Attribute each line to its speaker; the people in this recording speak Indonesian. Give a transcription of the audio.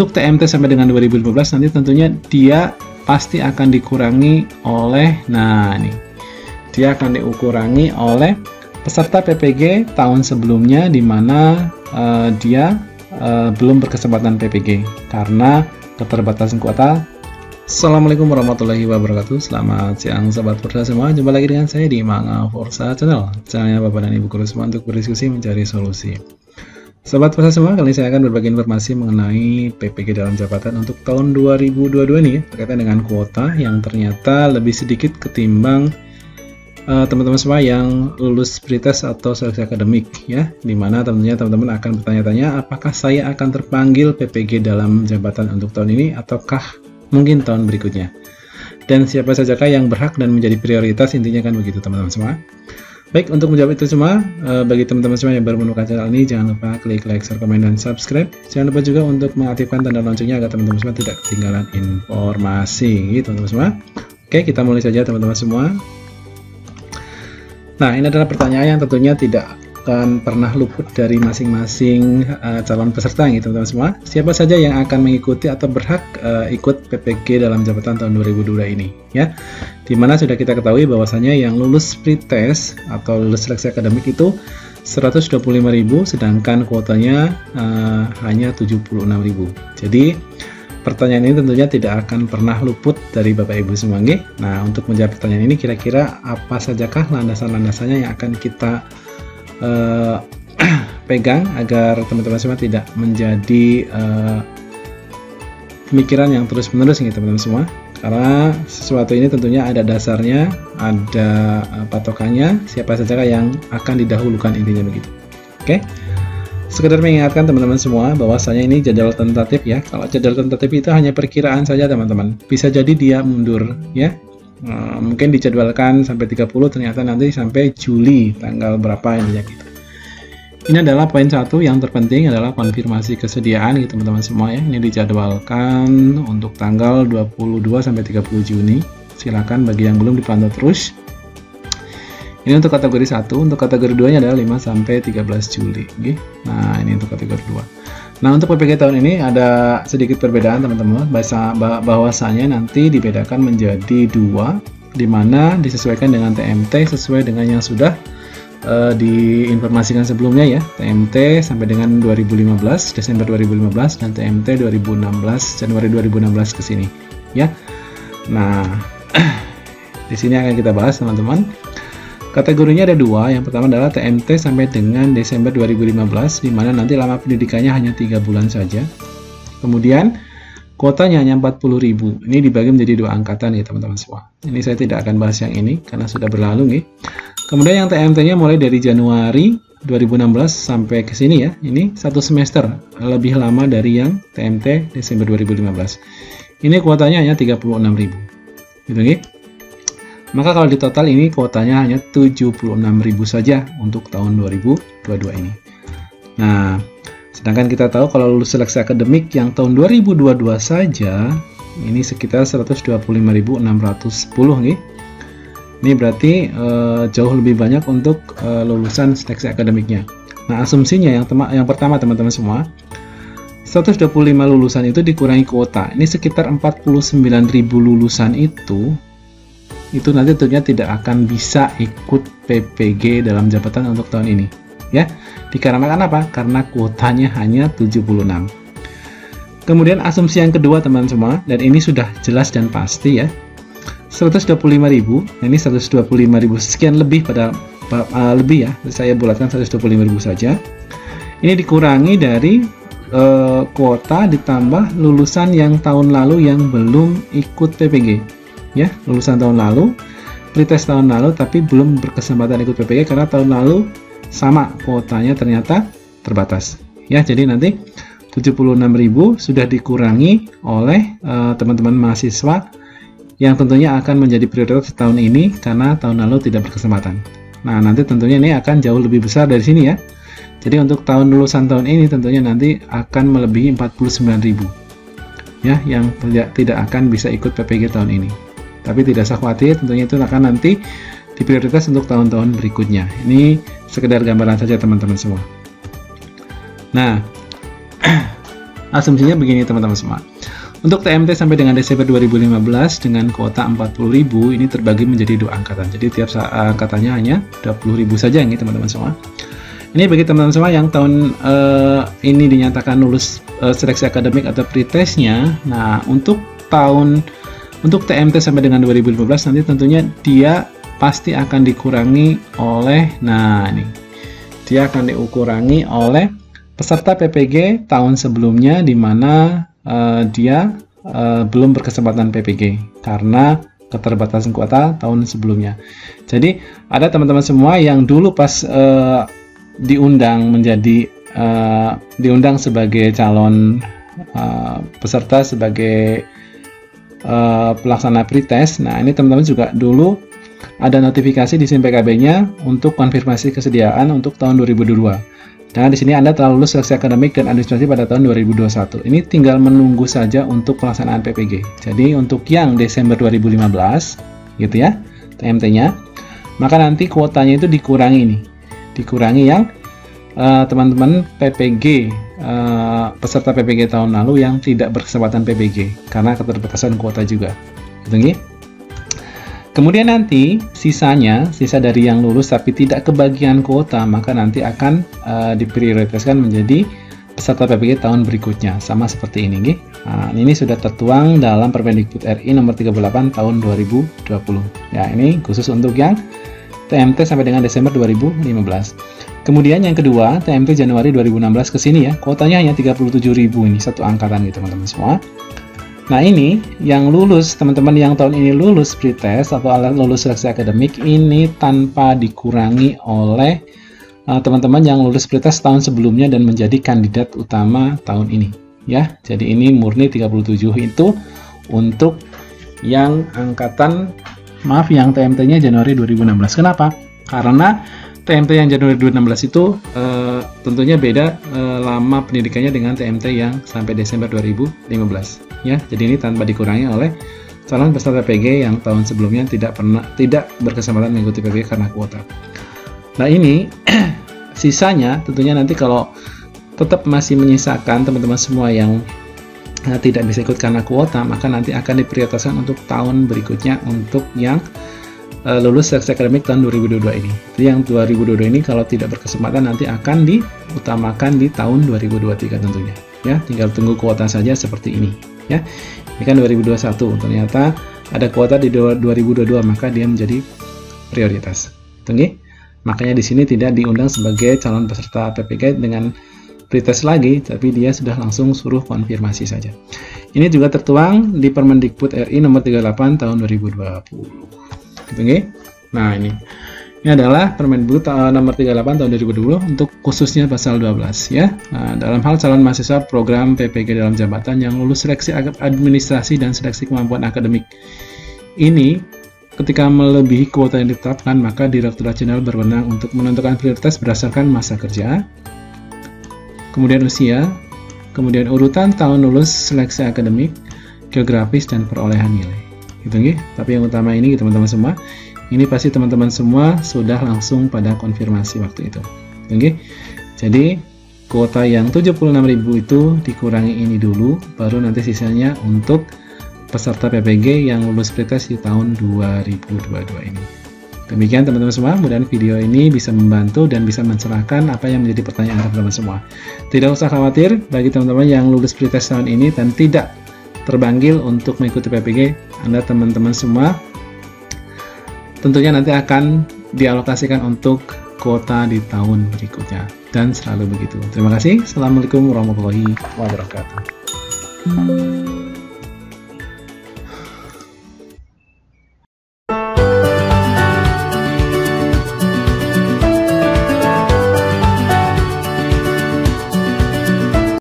Speaker 1: Untuk TMT sampai dengan 2015 nanti tentunya dia pasti akan dikurangi oleh, nah ini, dia akan dikurangi oleh peserta PPG tahun sebelumnya di mana dia belum berkesempatan PPG karena keterbatasan kuota. Assalamualaikum warahmatullahi wabarakatuh. Selamat siang sobat Forza semua. Jumpa lagi dengan saya di Manga Forza Channel, channelnya Bapak dan Ibu guru semua untuk berdiskusi mencari solusi. Sobat Forza semua, kali ini saya akan berbagi informasi mengenai PPG dalam jabatan untuk tahun 2022 nih, berkaitan dengan kuota yang ternyata lebih sedikit ketimbang teman-teman semua yang lulus pretest atau seleksi akademik ya, dimana tentunya teman-teman akan bertanya-tanya apakah saya akan terpanggil PPG dalam jabatan untuk tahun ini ataukah mungkin tahun berikutnya, dan siapa sajakah yang berhak dan menjadi prioritas, intinya kan begitu teman-teman semua. Baik, untuk menjawab itu semua, bagi teman-teman semua yang baru menemukan channel ini, jangan lupa klik like, share, komen, dan subscribe. Jangan lupa juga untuk mengaktifkan tanda loncengnya agar teman-teman semua tidak ketinggalan informasi gitu teman-teman semua. Oke, kita mulai saja teman-teman semua. Nah, ini adalah pertanyaan yang tentunya tidak akan pernah luput dari masing-masing calon peserta gitu teman-teman semua. Siapa saja yang akan mengikuti atau berhak ikut PPG dalam jabatan tahun 2022 ini ya. Dimana sudah kita ketahui bahwasanya yang lulus pretest atau lulus seleksi akademik itu 125.000, sedangkan kuotanya hanya 76.000. Jadi pertanyaan ini tentunya tidak akan pernah luput dari Bapak Ibu semua. Nah, untuk menjawab pertanyaan ini, kira-kira apa sajakah landasan-landasannya yang akan kita pegang agar teman-teman semua tidak menjadi pemikiran yang terus-menerus gitu teman-teman semua. Karena sesuatu ini tentunya ada dasarnya, ada patokannya, siapa saja yang akan didahulukan, intinya begitu. Oke. Sekedar mengingatkan teman-teman semua bahwasanya ini jadwal tentatif ya. Kalau jadwal tentatif itu hanya perkiraan saja teman-teman. Bisa jadi dia mundur ya. Mungkin dijadwalkan sampai 30, ternyata nanti sampai Juli tanggal berapa intinya gitu. Ini adalah poin satu yang terpenting adalah konfirmasi kesediaan gitu teman-teman semua ya. Ini dijadwalkan untuk tanggal 22 sampai 30 Juni. Silakan bagi yang belum dipantau terus. Ini untuk kategori 1, untuk kategori 2 nya adalah 5 sampai 13 Juli. Nah, ini untuk kategori 2. Nah, untuk PPG tahun ini ada sedikit perbedaan teman-teman, bahwasanya nanti dibedakan menjadi 2, di mana disesuaikan dengan TMT sesuai dengan yang sudah diinformasikan sebelumnya ya. TMT sampai dengan 2015, Desember 2015, dan TMT 2016, Januari 2016 ke sini ya. Nah, di sini akan kita bahas teman-teman. Kategorinya ada 2, yang pertama adalah TMT sampai dengan Desember 2015, di mana nanti lama pendidikannya hanya 3 bulan saja. Kemudian kuotanya hanya 40.000, ini dibagi menjadi 2 angkatan ya teman-teman semua. Ini saya tidak akan bahas yang ini karena sudah berlalu nih. Kemudian yang TMT-nya mulai dari Januari 2016 sampai ke sini ya, ini 1 semester lebih lama dari yang TMT Desember 2015. Ini kuotanya hanya 36.000, gitu nih. Maka kalau di total ini kuotanya hanya 76.000 saja untuk tahun 2022 ini. Nah, sedangkan kita tahu kalau lulus seleksi akademik yang tahun 2022 saja ini sekitar 125.610 nih. Ini berarti jauh lebih banyak untuk lulusan seleksi akademiknya. Nah, asumsinya yang pertama teman-teman semua, 125 lulusan itu dikurangi kuota. Ini sekitar 49.000 lulusan itu nanti tentunya tidak akan bisa ikut PPG dalam jabatan untuk tahun ini ya. Dikarenakan apa? Karena kuotanya hanya 76. Kemudian asumsi yang kedua teman-teman semua, dan ini sudah jelas dan pasti ya, 125.000, nah ini 125.000 sekian lebih pada lebih ya, saya bulatkan 125.000 saja. Ini dikurangi dari kuota ditambah lulusan yang tahun lalu yang belum ikut PPG ya, lulusan tahun lalu, pretest tahun lalu tapi belum berkesempatan ikut PPG karena tahun lalu sama kuotanya ternyata terbatas ya. Jadi nanti 76.000 sudah dikurangi oleh teman-teman mahasiswa yang tentunya akan menjadi prioritas tahun ini karena tahun lalu tidak berkesempatan. Nah, nanti tentunya ini akan jauh lebih besar dari sini ya. Jadi untuk tahun lulusan tahun ini tentunya nanti akan melebihi 49.000 ya, yang tidak akan bisa ikut PPG tahun ini. Tapi tidak usah khawatir, tentunya itu akan nanti diprioritas untuk tahun-tahun berikutnya. Ini sekedar gambaran saja teman-teman semua. Nah, asumsinya begini teman-teman semua. Untuk TMT sampai dengan Desember 2015 dengan kuota 40.000 ini terbagi menjadi 2 angkatan. Jadi tiap angkatannya hanya 20.000 saja ini teman-teman semua. Ini bagi teman-teman semua yang tahun ini dinyatakan lulus seleksi akademik atau pretestnya. Nah, untuk TMT sampai dengan 2015 nanti tentunya dia pasti akan dikurangi oleh, dia akan dikurangi oleh peserta PPG tahun sebelumnya di mana dia belum berkesempatan PPG karena keterbatasan kuota tahun sebelumnya. Jadi ada teman-teman semua yang dulu pas diundang sebagai calon peserta sebagai pelaksana pretest. Nah, ini teman-teman juga dulu ada notifikasi di SIM PKB-nya untuk konfirmasi kesediaan untuk tahun 2022. Nah, di sini Anda telah lulus seleksi akademik dan administrasi pada tahun 2021. Ini tinggal menunggu saja untuk pelaksanaan PPG. Jadi untuk yang Desember 2015, gitu ya, TMT-nya, maka nanti kuotanya itu dikurangi nih. Dikurangi yang teman-teman PPG, peserta PPG tahun lalu yang tidak berkesempatan PPG karena keterbatasan kuota juga. Gitu nih. Kemudian nanti sisa dari yang lulus tapi tidak kebagian kuota, maka nanti akan diprioritaskan menjadi peserta PPG tahun berikutnya, sama seperti ini. Nah, ini sudah tertuang dalam Permendikbud RI nomor 38 tahun 2020. Ya, ini khusus untuk yang TMT sampai dengan Desember 2015. Kemudian yang kedua, TMT Januari 2016 ke sini ya, kuotanya hanya 37.000 ini, satu angkatan gitu teman-teman semua. Nah, ini yang lulus, teman-teman yang tahun ini lulus pretest atau lulus seleksi akademik ini tanpa dikurangi oleh teman-teman yang lulus pretest tahun sebelumnya dan menjadi kandidat utama tahun ini ya. Jadi ini murni 37 itu untuk yang yang TMT-nya Januari 2016. Kenapa? Karena TMT yang Januari 2016 itu tentunya beda lama pendidikannya dengan TMT yang sampai Desember 2015 ya. Jadi ini tanpa dikurangi oleh calon peserta PPG yang tahun sebelumnya tidak berkesempatan mengikuti PPG karena kuota. Nah, ini sisanya tentunya nanti kalau tetap masih menyisakan teman-teman semua yang tidak bisa ikut karena kuota, maka nanti akan diprioritaskan untuk tahun berikutnya untuk yang lulus seleksi akademik tahun 2022 ini. Jadi yang 2022 ini kalau tidak berkesempatan nanti akan diutamakan di tahun 2023 tentunya. Ya, tinggal tunggu kuota saja seperti ini. Ya, ini kan 2021. Ternyata ada kuota di 2022, maka dia menjadi prioritas. Tunggu. Makanya di sini tidak diundang sebagai calon peserta PPG dengan pretest lagi, tapi dia sudah langsung suruh konfirmasi saja. Ini juga tertuang di Permendikbud RI nomor 38 tahun 2020. Gitu, nah, ini adalah Permendikbud nomor 38 tahun 2020 untuk khususnya pasal 12 ya. Nah, dalam hal calon mahasiswa program PPG dalam jabatan yang lulus seleksi administrasi dan seleksi kemampuan akademik. Ini ketika melebihi kuota yang ditetapkan, maka Direktorat Jenderal berwenang untuk menentukan prioritas berdasarkan masa kerja, kemudian usia, kemudian urutan tahun lulus seleksi akademik, geografis, dan perolehan nilai. Gitu, tapi yang utama ini teman-teman semua, ini pasti teman-teman semua sudah langsung pada konfirmasi waktu itu. Gitu, jadi kuota yang 76.000 itu dikurangi ini dulu, baru nanti sisanya untuk peserta PPG yang lulus pretest di tahun 2022 ini. Demikian teman-teman semua, mudah-mudahan video ini bisa membantu dan bisa mencerahkan apa yang menjadi pertanyaan teman-teman semua. Tidak usah khawatir bagi teman-teman yang lulus pretest tahun ini dan tidak terpanggil untuk mengikuti PPG, Anda teman-teman semua tentunya nanti akan dialokasikan untuk kuota di tahun berikutnya dan selalu begitu. Terima kasih. Assalamualaikum warahmatullahi wabarakatuh.